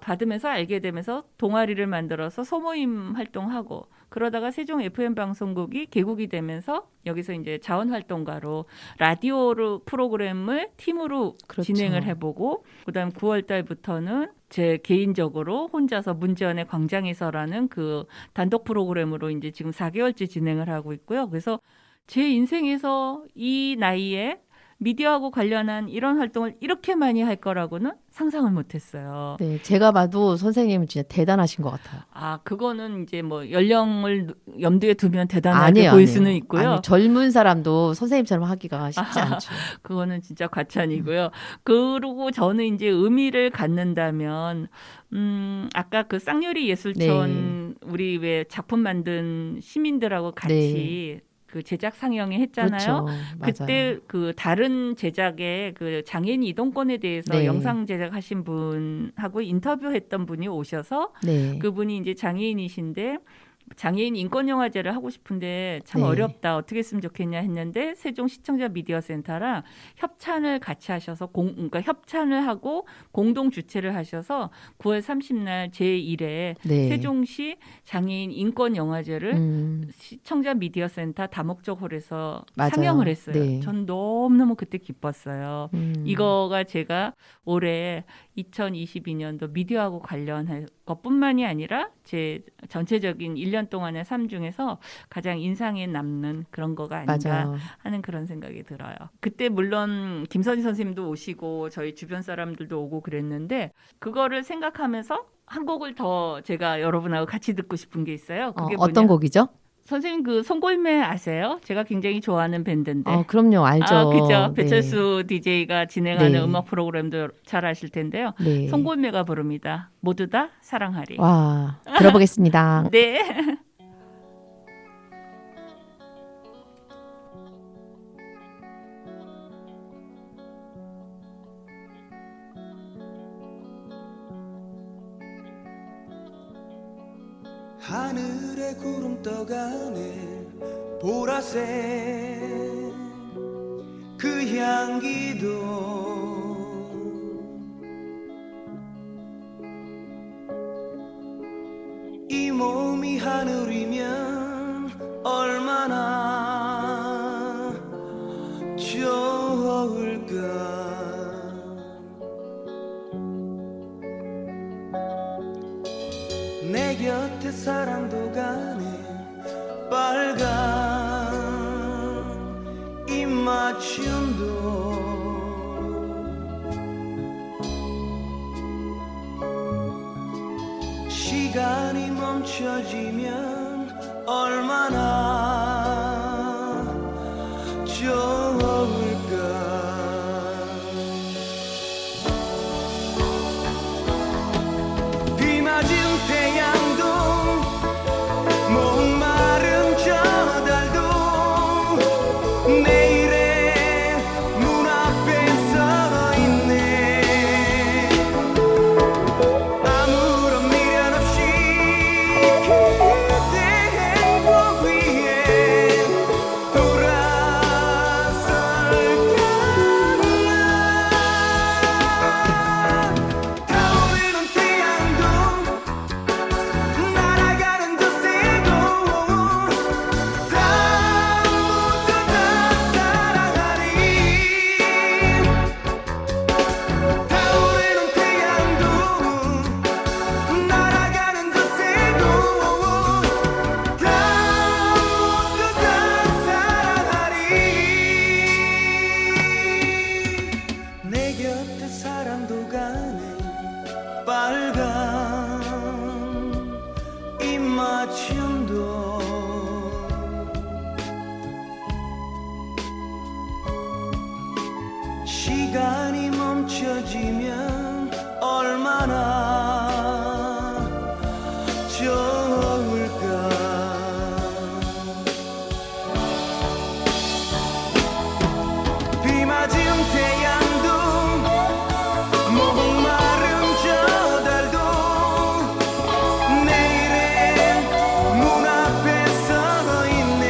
받으면서 알게 되면서 동아리를 만들어서 소모임 활동하고 그러다가 세종 FM 방송국이 개국이 되면서 여기서 이제 자원활동가로 라디오로 프로그램을 팀으로 그렇죠. 진행을 해보고 그다음 9월 달부터는 제 개인적으로 혼자서 문제원의 광장에서라는 그 단독 프로그램으로 이제 지금 4개월째 진행을 하고 있고요. 그래서 제 인생에서 이 나이에 미디어하고 관련한 이런 활동을 이렇게 많이 할 거라고는 상상을 못했어요. 네, 제가 봐도 선생님은 진짜 대단하신 것 같아요. 그거는 이제 뭐 연령을 염두에 두면 대단하게 보일 수는 있고요. 아니, 젊은 사람도 선생님처럼 하기가 쉽지 않죠. 그거는 진짜 과찬이고요. 그리고 저는 이제 의미를 갖는다면, 아까 그 쌍유리 예술촌 우리 왜 작품 만든 시민들하고 같이 그 제작 상영회 했잖아요. 그렇죠. 그때 맞아요. 그 다른 제작의 그 장애인 이동권에 대해서 네. 영상 제작하신 분하고 인터뷰했던 분이 오셔서 네. 그분이 이제 장애인이신데 장애인 인권영화제를 하고 싶은데 참 네. 어렵다. 어떻게 했으면 좋겠냐 했는데 세종 시청자 미디어 센터랑 협찬을 같이 하셔서 그러니까 협찬을 하고 공동 주최를 하셔서 9월 30날 제1회 네. 세종시 장애인 인권영화제를 시청자 미디어 센터 다목적 홀에서 맞아요. 상영을 했어요. 네. 전 너무너무 그때 기뻤어요. 음. 이거가 제가 올해 2022년도 미디어하고 관련한 것뿐만이 아니라 제 전체적인 1년 동안의 삶 중에서 가장 인상에 남는 그런 거가 아닌가 맞아요. 하는 그런 생각이 들어요. 그때 물론 김선희 선생님도 오시고 저희 주변 사람들도 오고 그랬는데 그거를 생각하면서 한 곡을 더 제가 여러분하고 같이 듣고 싶은 게 있어요. 그게 어떤 곡이죠? 선생님 그 송골매 아세요? 제가 굉장히 좋아하는 밴드인데. 그럼요. 알죠. 그죠. 네. 배철수 DJ가 진행하는 네. 음악 프로그램도 잘 아실 텐데요. 네. 송골매가 부릅니다. 모두 다 사랑하리. 와, 들어보겠습니다. 네. 하늘에 구름 떠가네 보라색 그 향기도 이 몸이 하늘이면 얼마나 좋을까. 내 곁에 사랑도 가네 빨간 입맞춤도 시간이 멈춰지면 얼마나 좋을까. 비 맞은 태양도 목마른 저 달도 내일의 문 앞에 서 있네. 아무런 미련 없이 그대 행복 위에 돌아설까. 타오르는 이어지면 얼마나 좋을까. 비 맞은 태양도 목마른 저 달도 내일의 문 앞에 서 있네.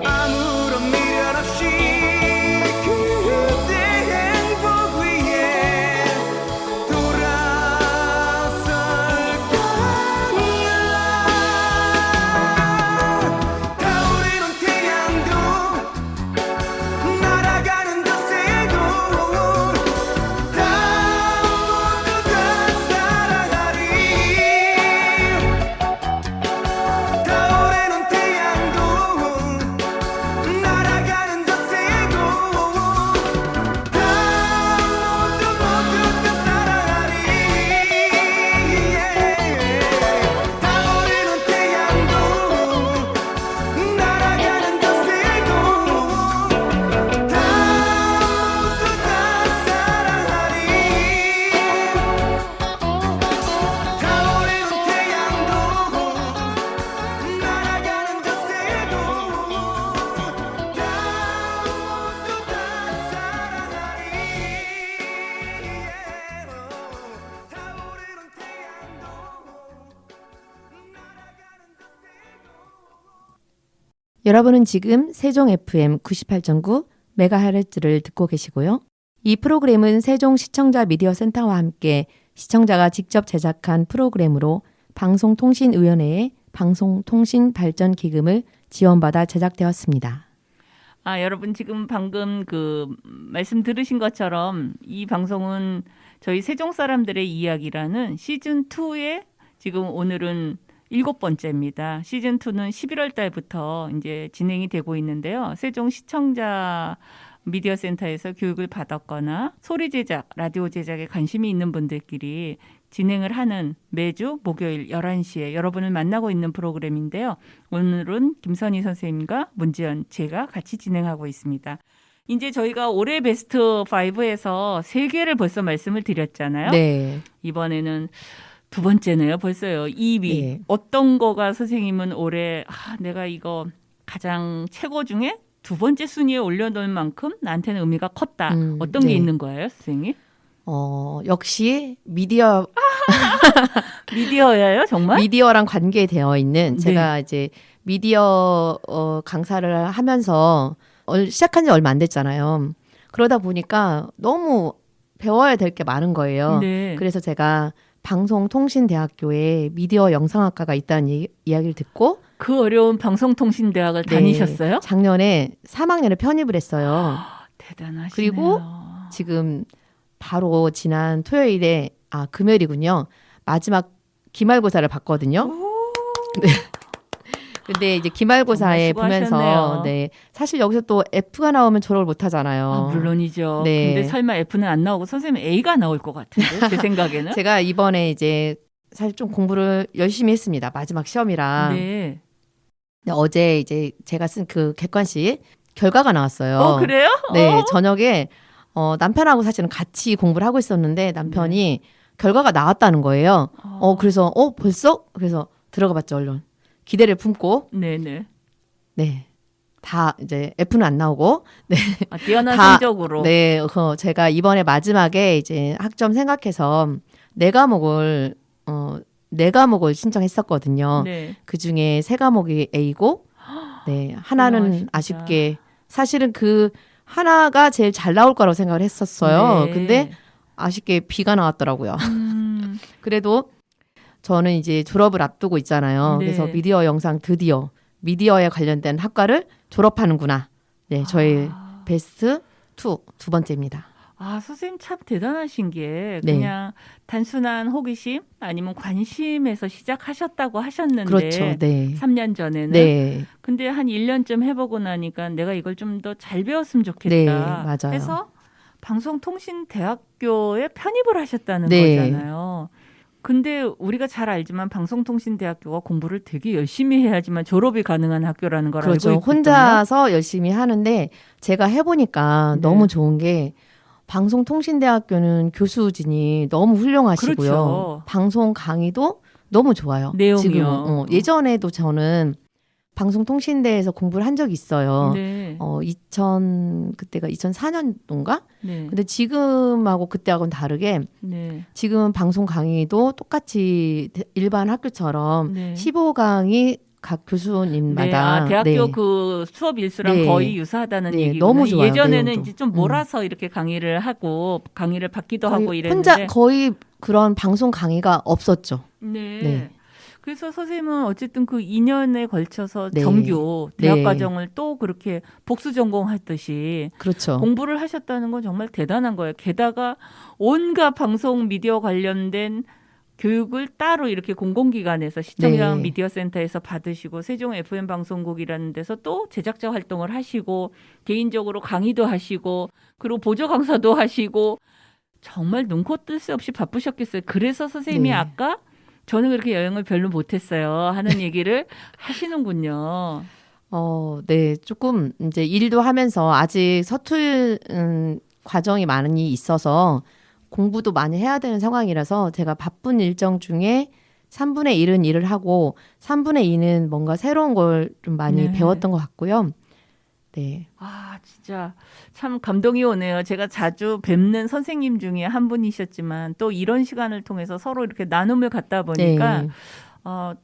아무런 미련 없이 그대 행복 위에 돌아설 거야. 타오르는 태양도 날아가는 덧새도 다 모두 다 사랑하리. 타오르는 태양도 날아가는 덧새도 다 모두 다 사랑하리. 타오르는 태양도 날아가는 덧새도 다 모두 다 사랑하리. 타오르는 태양도 날아가는 덧새도 다 모두 다 사랑하리. 타오르는 태양도 날아가는 덧새도. 여러분은 지금 세종 FM 98.9 메가헤르츠를 듣고 계시고요. 이 프로그램은 세종 시청자 미디어 센터와 함께 시청자가 직접 제작한 프로그램으로 방송통신위원회의 방송통신발전기금을 지원받아 제작되었습니다. 아, 여러분 지금 방금 그 말씀 들으신 것처럼 이 방송은 저희 세종 사람들의 이야기라는 시즌 2의 지금 오늘은 7번째입니다. 시즌 2는 11월 달부터 이제 진행이 되고 있는데요. 세종 시청자 미디어 센터에서 교육을 받았거나 소리 제작, 라디오 제작에 관심이 있는 분들끼리 진행을 하는 매주 목요일 11시에 여러분을 만나고 있는 프로그램인데요. 오늘은 김선희 선생님과 문지연 제가 같이 진행하고 있습니다. 이제 저희가 올해 베스트 5에서 3개를 벌써 말씀을 드렸잖아요. 네. 이번에는 두 번째네요. 벌써요. 2위. 네. 어떤 거가 선생님은 올해 내가 이거 가장 최고 중에 두 번째 순위에 올려놓을 만큼 나한테는 의미가 컸다. 어떤 게 네. 있는 거예요, 선생님? 역시 미디어랑 미디어예요, 정말? 관계되어 있는 네. 제가 이제 미디어 강사를 하면서 시작한 지 얼마 안 됐잖아요. 그러다 보니까 너무 배워야 될 게 많은 거예요. 네. 그래서 제가 방송통신대학교에 미디어 영상학과가 있다는 이야기를 듣고 그 어려운 방송통신대학을 네, 다니셨어요? 작년에 3학년에 편입을 했어요. 대단하시네요. 그리고 지금 바로 지난 토요일에 금요일이군요. 마지막 기말고사를 봤거든요. 네. 근데 이제 기말고사에 정말 보면서 수고하셨네요. 네, 사실 여기서 또 F가 나오면 졸업을 못 하잖아요. 물론이죠. 네. 근데 설마 F는 안 나오고 선생님 A가 나올 것 같은데 제 생각에는. 제가 이번에 이제 사실 좀 공부를 열심히 했습니다. 마지막 시험이라. 네. 근데 어제 이제 제가 쓴 그 객관식 결과가 나왔어요. 그래요? 네, 저녁에 남편하고 사실은 같이 공부를 하고 있었는데 남편이 결과가 나왔다는 거예요. 그래서 벌써? 그래서 들어가 봤죠, 얼른. 기대를 품고 네네. 네. 다 이제 F는 안 나오고 네. 뛰어난 다, 성적으로. 네, 제가 이번에 마지막에 이제 학점 생각해서 네 과목을 신청했었거든요. 네. 그 중에 세 과목이 A고, 네, 하나는 훌륭하십니다. 아쉽게 사실은 그 하나가 제일 잘 나올 거라고 생각을 했었어요. 네. 근데 아쉽게 B가 나왔더라고요. 그래도 저는 이제 졸업을 앞두고 있잖아요. 네. 그래서 미디어 영상 드디어 미디어에 관련된 학과를 졸업하는구나. 네, 저의 베스트 2 번째입니다. 선생님 참 대단하신 게 네. 그냥 단순한 호기심 아니면 관심에서 시작하셨다고 하셨는데 그렇죠. 네. 3년 전에는. 네. 근데 한 1년쯤 해보고 나니까 내가 이걸 좀 더 잘 배웠으면 좋겠다. 네, 맞아요. 해서 방송통신대학교에 편입을 하셨다는 네. 거잖아요. 근데 우리가 잘 알지만 방송통신대학교가 공부를 되게 열심히 해야지만 졸업이 가능한 학교라는 걸 그렇죠. 알고 있거든요. 혼자서 열심히 하는데 제가 해보니까 네. 너무 좋은 게 방송통신대학교는 교수진이 너무 훌륭하시고요. 그렇죠. 방송 강의도 너무 좋아요. 내용이요. 지금은. 예전에도 저는 방송통신대에서 공부를 한 적이 있어요. 네. 그때가 2004년도인가? 네. 근데 지금하고 그때하고는 다르게 네. 지금 방송 강의도 똑같이 일반 학교처럼 네. 15강이 각 네, 교수님마다 대학교 네. 그 수업 일수랑 네. 거의 유사하다는 네, 얘기구나. 너무 좋아요, 예전에는 내용도. 이제 좀 몰아서 이렇게 강의를 하고 강의를 받기도 거의 하고 이랬는데 혼자 거의 그런 방송 강의가 없었죠. 네. 네. 그래서 선생님은 어쨌든 그 2년에 걸쳐서 네. 정규 대학 네. 과정을 또 그렇게 복수 전공하듯이 그렇죠. 공부를 하셨다는 건 정말 대단한 거예요. 게다가 온갖 방송 미디어 관련된 교육을 따로 이렇게 공공기관에서 시청장 네. 미디어 센터에서 받으시고 세종 FM 방송국이라는 데서 또 제작자 활동을 하시고 개인적으로 강의도 하시고 그리고 보조 강사도 하시고 정말 눈코 뜰 새 없이 바쁘셨겠어요. 그래서 선생님이 네. 아까 저는 그렇게 여행을 별로 못했어요 하는 얘기를 하시는군요. 네. 조금 이제 일도 하면서 아직 서툴 과정이 많이 있어서 공부도 많이 해야 되는 상황이라서 제가 바쁜 일정 중에 3분의 1은 일을 하고 3분의 2는 뭔가 새로운 걸 좀 많이 네. 배웠던 것 같고요. 네. 아, 진짜 참 감동이 오네요. 제가 자주 뵙는 선생님 중에 한 분이셨지만 또 이런 시간을 통해서 서로 이렇게 나눔을 갖다 보니까 네.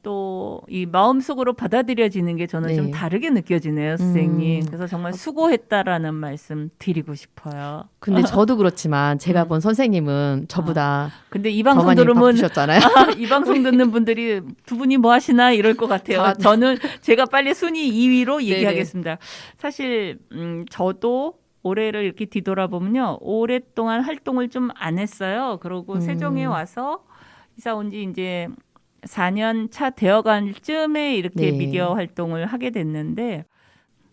또 이 마음속으로 받아들여지는 게 저는 네. 좀 다르게 느껴지네요, 선생님. 그래서 정말 수고했다라는 말씀 드리고 싶어요. 근데 저도 그렇지만 제가 본 선생님은 저보다 근데 이 더 방송 많이 들으면 바쁘셨잖아요. 이 방송 듣는 분들이 두 분이 뭐 하시나 이럴 것 같아요. 저는 제가 빨리 순위 2위로 얘기하겠습니다. 사실 저도 올해를 이렇게 뒤돌아보면요. 오랫동안 활동을 좀 안 했어요. 그러고 세종에 와서 이사 온 지 이제 4년 차 되어갈 쯤에 이렇게 네. 미디어 활동을 하게 됐는데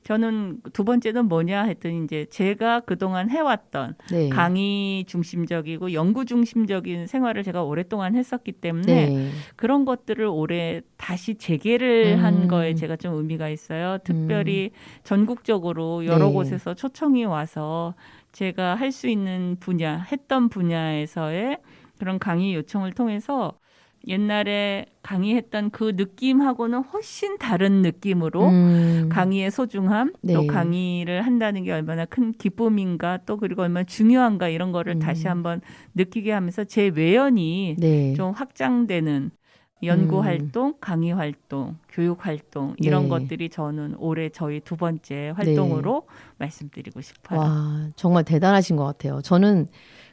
저는 두 번째는 뭐냐 했더니 이제 제가 그동안 해왔던 네. 강의 중심적이고 연구 중심적인 생활을 제가 오랫동안 했었기 때문에 네. 그런 것들을 올해 다시 재개를 한 거에 제가 좀 의미가 있어요. 특별히 전국적으로 여러 네. 곳에서 초청이 와서 제가 할 수 있는 분야, 했던 분야에서의 그런 강의 요청을 통해서 옛날에 강의했던 그 느낌하고는 훨씬 다른 느낌으로 강의의 소중함, 네. 또 강의를 한다는 게 얼마나 큰 기쁨인가, 또 그리고 얼마나 중요한가 이런 거를 다시 한번 느끼게 하면서 제 외연이 네. 좀 확장되는 연구 활동, 강의 활동, 교육 활동 이런 네. 것들이 저는 올해 저희 두 번째 활동으로 말씀드리고 싶어요. 와, 정말 대단하신 것 같아요. 저는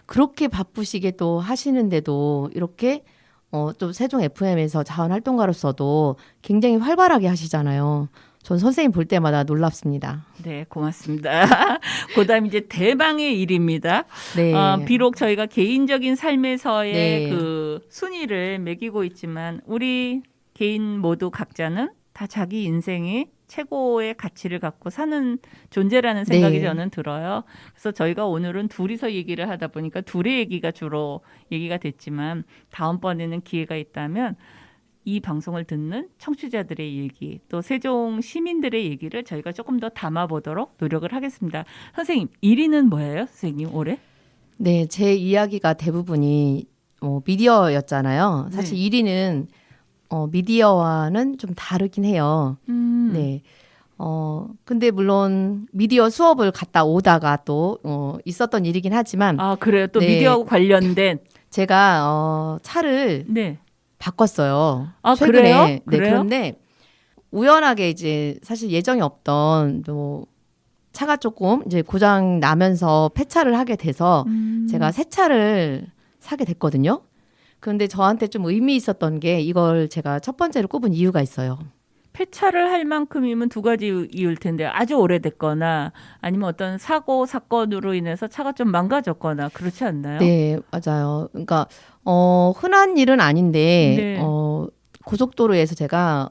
그렇게 바쁘시게 또 하시는데도 이렇게 또 세종 FM에서 자원활동가로서도 굉장히 활발하게 하시잖아요. 전 선생님 볼 때마다 놀랍습니다. 네, 고맙습니다. 그다음 이제 대망의 일입니다. 네. 비록 저희가 개인적인 삶에서의 네. 그 순위를 매기고 있지만 우리 개인 모두 각자는 다 자기 인생의 최고의 가치를 갖고 사는 존재라는 생각이 네. 저는 들어요. 그래서 저희가 오늘은 둘이서 얘기를 하다 보니까 둘의 얘기가 주로 얘기가 됐지만 다음번에는 기회가 있다면 이 방송을 듣는 청취자들의 얘기, 또 세종 시민들의 얘기를 저희가 조금 더 담아보도록 노력을 하겠습니다. 선생님, 1위는 뭐예요? 선생님, 올해? 네, 제 이야기가 대부분이 미디어였잖아요. 사실 네. 1위는 미디어와는 좀 다르긴 해요. 네. 근데 물론 미디어 수업을 갔다 오다가 또 있었던 일이긴 하지만 아, 그래요? 또 네. 미디어 관련된. 제가 차를 네. 바꿨어요. 아, 최근에. 그래요? 네, 그래요? 그런데 우연하게 이제 사실 예정이 없던 또 차가 조금 이제 고장 나면서 폐차를 하게 돼서 제가 새 차를 사게 됐거든요. 그런데 저한테 좀 의미 있었던 게 이걸 제가 첫 번째로 꼽은 이유가 있어요. 폐차를 할 만큼이면 두 가지 이유일 텐데 아주 오래됐거나 아니면 어떤 사고 사건으로 인해서 차가 좀 망가졌거나 그렇지 않나요? 네, 맞아요. 그러니까 흔한 일은 아닌데 네. 고속도로에서 제가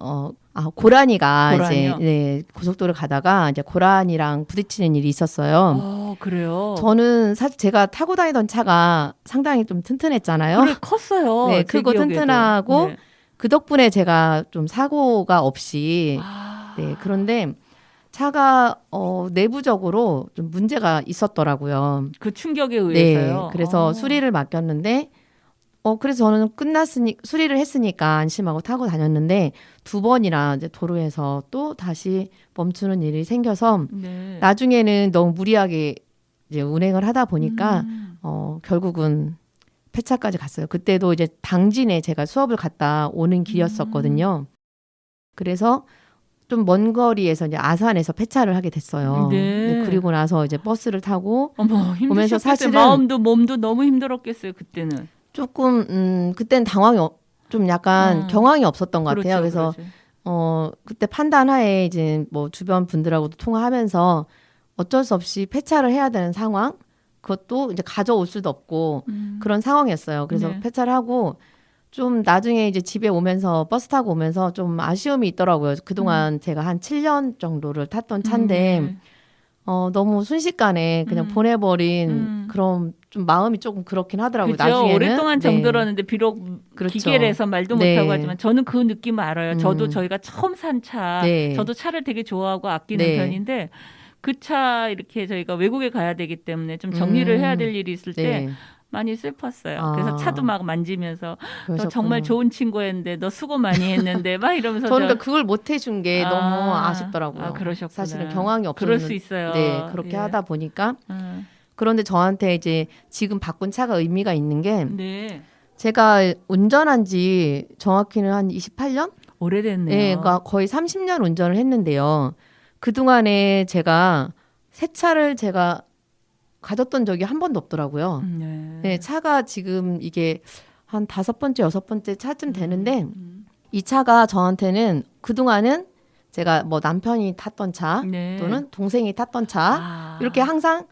고라니가 고라니요? 이제 네, 고속도로 가다가 이제 고라니랑 부딪히는 일이 있었어요. 그래요. 저는 사실 제가 타고 다니던 차가 상당히 좀 튼튼했잖아요. 그래 컸어요. 네, 제 크고 기억에도. 튼튼하고 네. 그 덕분에 제가 좀 사고가 없이 아, 네, 그런데 차가 내부적으로 좀 문제가 있었더라고요. 그 충격에 네, 의해서요. 그래서 수리를 맡겼는데 그래서 저는 수리를 했으니까 안심하고 타고 다녔는데 2번이나 이제 도로에서 또 다시 멈추는 일이 생겨서 네. 나중에는 너무 무리하게 이제 운행을 하다 보니까 음. 결국은 폐차까지 갔어요. 그때도 이제 당진에 제가 수업을 갔다 오는 길이었었거든요. 그래서 좀 먼 거리에서 이제 아산에서 폐차를 하게 됐어요. 네. 그리고 나서 이제 버스를 타고 어머 보면서 힘드셨겠어요. 사실은 마음도 몸도 너무 힘들었겠어요 그때는. 조금 그때는 좀 약간 경황이 없었던 것 같아요. 그래서 그렇죠. 그때 판단하에 이제 뭐 주변 분들하고도 통화하면서 어쩔 수 없이 폐차를 해야 되는 상황, 그것도 이제 가져올 수도 없고 그런 상황이었어요. 그래서 네. 폐차를 하고 좀 나중에 이제 집에 오면서 버스 타고 오면서 좀 아쉬움이 있더라고요. 그동안 제가 한 7년 정도를 탔던 차인데 네. 너무 순식간에 그냥 보내버린 그런 좀 마음이 조금 그렇긴 하더라고요. 그렇죠. 나중에는 오랫동안 네. 정들었는데 비록 그렇죠. 기계래서 말도 네. 못하고 하지만 저는 그 느낌 알아요. 저도 음. 저희가 처음 산 차, 네. 저도 차를 되게 좋아하고 아끼는 네. 편인데 그 차 이렇게 저희가 외국에 가야 되기 때문에 좀 정리를 해야 될 일이 있을 때 네. 많이 슬펐어요. 아. 그래서 차도 막 만지면서 너 그러셨구나. 정말 좋은 친구였는데 너 수고 많이 했는데 막 이러면서 저는 그러니까 그걸 못 해준 게 아. 너무 아쉽더라고요. 아, 그러셨구나. 사실은 경황이 없었는. 그럴 수 있어요. 네, 그렇게 예. 하다 보니까. 음. 그런데 저한테 이제 지금 바꾼 차가 의미가 있는 게 네. 제가 운전한 지 정확히는 한 28년? 오래됐네요. 네, 그러니까 거의 30년 운전을 했는데요. 그동안에 제가 새 차를 제가 가졌던 적이 한 번도 없더라고요. 네. 네, 차가 지금 이게 한 5번째, 6번째 차쯤 되는데 이 차가 저한테는 그동안은 제가 뭐 남편이 탔던 차 네. 또는 동생이 탔던 차 아. 이렇게 항상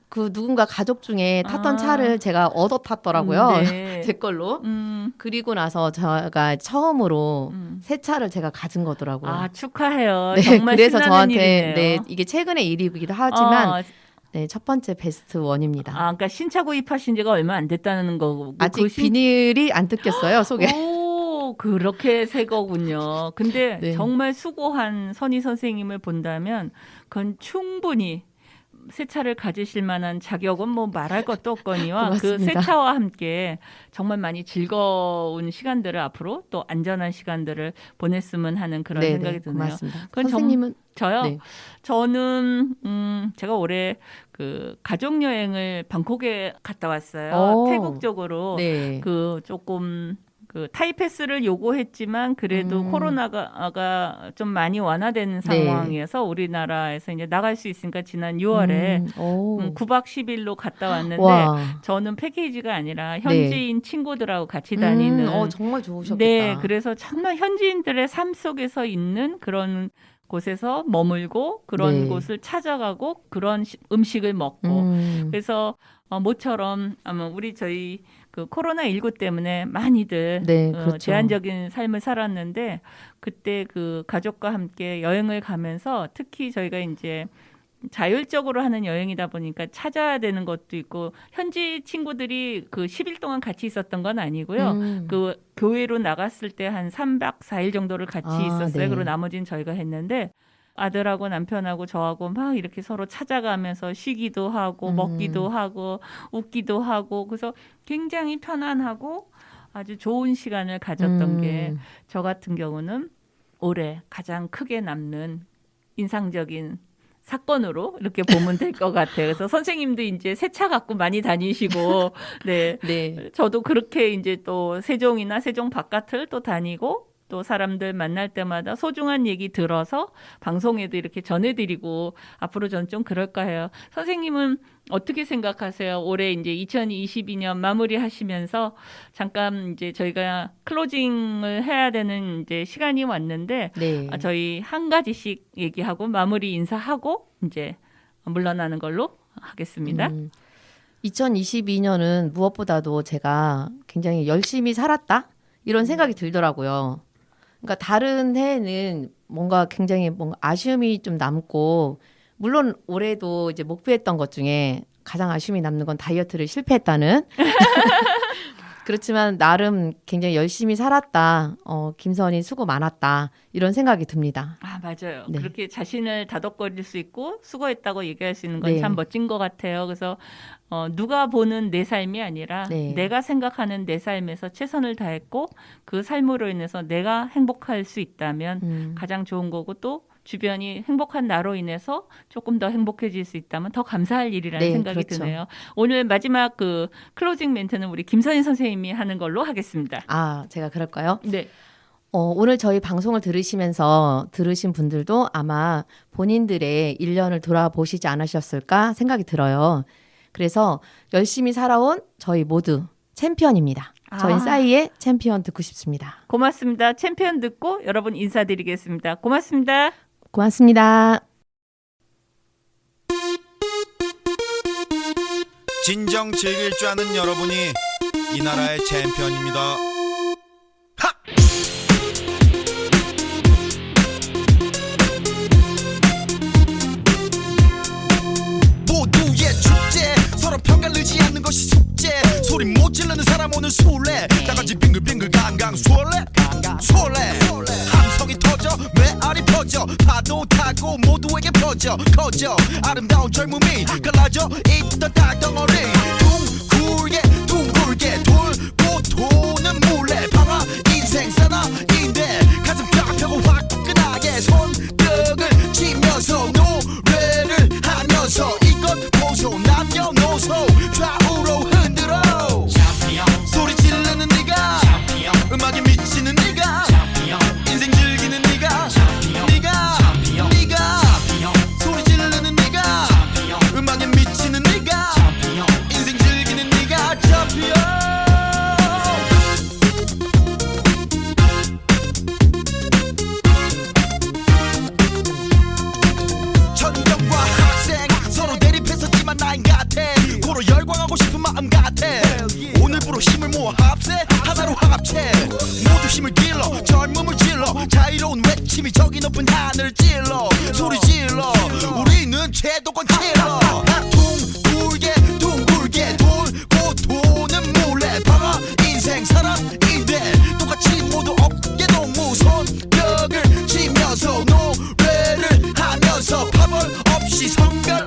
그 누군가 가족 중에 탔던 아. 차를 제가 얻어 탔더라고요. 네. 제 걸로. 음. 그리고 나서 제가 처음으로 새 차를 제가 가진 거더라고요. 아, 축하해요. 네, 정말 그래서 신나는 저한테 일이네요. 네, 이게 최근의 일이기도 하지만 어, 네, 첫 번째 베스트 원입니다. 그러니까 신차 구입하신 지가 얼마 안 됐다는 거고. 아직 그 비닐이 안 뜯겼어요, 속에. 오, 그렇게 새 거군요. 근데 네. 정말 수고한 선희 선생님을 본다면 그건 충분히 새 차를 가지실 만한 자격은 뭐 말할 것도 없거니와 그 새 고맙습니다. 차와 함께 정말 많이 즐거운 시간들을 앞으로 또 안전한 시간들을 보냈으면 하는 그런 네, 생각이 네, 드네요. 고맙습니다. 그건 선생님은 저요? 네. 저는 제가 올해 그 가족 여행을 방콕에 갔다 왔어요. 오. 태국 쪽으로 네. 그 조금 그 타이패스를 요구했지만 그래도 코로나가 좀 많이 완화되는 네. 상황이어서 우리나라에서 이제 나갈 수 있으니까 지난 6월에 오. 9박 10일로 갔다 왔는데 와. 저는 패키지가 아니라 현지인 친구들하고 같이 다니는 정말 좋으셨겠다. 네, 그래서 정말 현지인들의 삶 속에서 있는 그런 곳에서 머물고 그런 네. 곳을 찾아가고 그런 음식을 먹고 그래서 모처럼 아마 저희 그 코로나19 때문에 많이들 네, 그렇죠. 제한적인 삶을 살았는데 그때 그 가족과 함께 여행을 가면서 특히 저희가 이제 자율적으로 하는 여행이다 보니까 찾아야 되는 것도 있고 현지 친구들이 그 10일 동안 같이 있었던 건 아니고요. 그 교회로 나갔을 때 한 3박 4일 정도를 같이 있었어요. 네. 그리고 나머지는 저희가 했는데 아들하고 남편하고 저하고 막 이렇게 서로 찾아가면서 쉬기도 하고 먹기도 하고 웃기도 하고 그래서 굉장히 편안하고 아주 좋은 시간을 가졌던 게 저 같은 경우는 올해 가장 크게 남는 인상적인 사건으로 이렇게 보면 될 것 같아요. 그래서 선생님도 이제 새 차 갖고 많이 다니시고, 네. 네. 저도 그렇게 이제 또 세종이나 세종 바깥을 또 다니고, 또 사람들 만날 때마다 소중한 얘기 들어서 방송에도 이렇게 전해드리고 앞으로 전 좀 그럴까 해요. 선생님은 어떻게 생각하세요? 올해 이제 2022년 마무리하시면서 잠깐 이제 저희가 클로징을 해야 되는 이제 시간이 왔는데 네. 저희 한 가지씩 얘기하고 마무리 인사하고 이제 물러나는 걸로 하겠습니다. 2022년은 무엇보다도 제가 굉장히 열심히 살았다 이런 생각이 들더라고요. 그러니까 다른 해에는 뭔가 굉장히 뭔가 아쉬움이 좀 남고 물론 올해도 이제 목표했던 것 중에 가장 아쉬움이 남는 건 다이어트를 실패했다는 그렇지만 나름 굉장히 열심히 살았다. 김선희 수고 많았다. 이런 생각이 듭니다. 아, 맞아요. 네. 그렇게 자신을 다독거릴 수 있고 수고했다고 얘기할 수 있는 건 네. 참 멋진 것 같아요. 그래서 누가 보는 내 삶이 아니라 네. 내가 생각하는 내 삶에서 최선을 다했고 그 삶으로 인해서 내가 행복할 수 있다면 가장 좋은 거고 또 주변이 행복한 나로 인해서 조금 더 행복해질 수 있다면 더 감사할 일이라는 네, 생각이 그렇죠. 드네요. 오늘 마지막 그 클로징 멘트는 우리 김선희 선생님이 하는 걸로 하겠습니다. 아, 제가 그럴까요? 네. 오늘 저희 방송을 들으시면서 들으신 분들도 아마 본인들의 1년을 돌아보시지 않으셨을까 생각이 들어요. 그래서 열심히 살아온 저희 모두 챔피언입니다. 저희 아. 싸이의 챔피언 듣고 싶습니다. 고맙습니다. 챔피언 듣고 여러분 인사드리겠습니다. 고맙습니다. 고맙습니다. 진정 즐길 줄 아는 여러분이 이 나라의 챔피언입니다. 하! 모두의 축제 서로 평가르지 않는 것이 숙제 소리 못 지르는 사람 오늘 술래 나같이 빙글빙글 강강 술래 함성이 터져 메아리 퍼져 파도 타고 모두에게 퍼져 커져 아름다운 젊음이 갈라져 있던 땅덩어리 둥글게 돌고 도는 물레 방아 인생 사나인데 가슴 쫙 펴고 화끈하게 손뼉을 치면서 노래를 하면서 이것 보소 남녀노소 좌우로 흔들어 소리 지르는 네가 음악에 미치는 네가 인생 즐기는 네가 소리 지르는 네가 음악에 미치는 네가 인생 즐기는 네가 챔피언 천경과 학생 서로 대립했었지만 나인 같아 고로 열광하고 싶은 마음 같아 오늘부로 힘을 모아 합세 하나로 합체 모두 힘을 길러 젊음을 질러 자유로운 외침이 저기 높은 하늘 찔러 소리 질러 우리는 최도권 킬러 둥글게 돌고 도는 물레 방아 인생 사람인데 똑같이 모두 어깨 동무 손뼉을 치면서 노래를 하면서 파벌 없이 성별